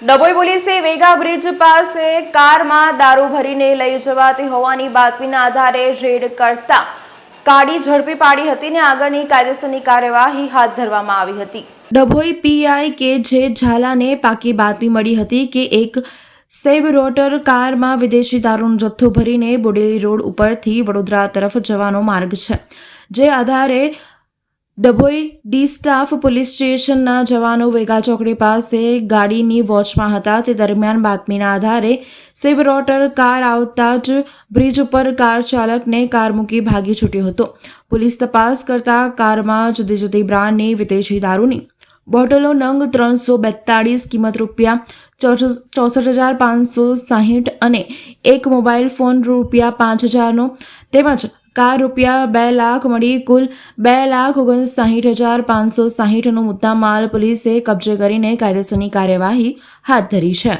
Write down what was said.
ડભોઈ પોલીસે વેગા બ્રિજ પાસે કારમાં દારૂ ભરીને લઈ જવાતી હોવાની બાતમીના આધારે રેડ કરતા ગાડી ઝડપી પાડી હતી અને આગળની કાયદેસરની કાર્યવાહી હાથ ધરવામાં આવી હતી। ડભોઈ પીઆઈ કે જે ઝાલાને પાકી બાતમી મળી હતી કે એક સેવરોટર કારમાં વિદેશી દારૂનો જથ્થો ભરીને બોડેલી રોડ ઉપરથી વડોદરા તરફ જવાનો માર્ગ છે, જે આધારે ડભોઈ ડી સ્ટાફ પોલીસ સ્ટેશનના જવાનો વેગા ચોકડી પાસે ગાડીની વોચમાં હતા। તે દરમિયાન બાતમીના આધારે સેવરોટર કાર આવતા જ બ્રિજ ઉપર કાર ચાલકને કાર મૂકી ભાગી છૂટ્યો હતો। પોલીસ તપાસ કરતા કારમાં જુદી જુદી બ્રાન્ડની વિદેશી દારૂની બોટલો નંગ 342 કિંમત ₹64,560 અને એક મોબાઈલ ફોન ₹5,000નો તેમજ કાર ₹2 લાખ મળી કુલ ₹2,59,560નો મુદ્દામાલ પોલીસે કબજે કરીને કાયદેસરની કાર્યવાહી હાથ ધરી છે।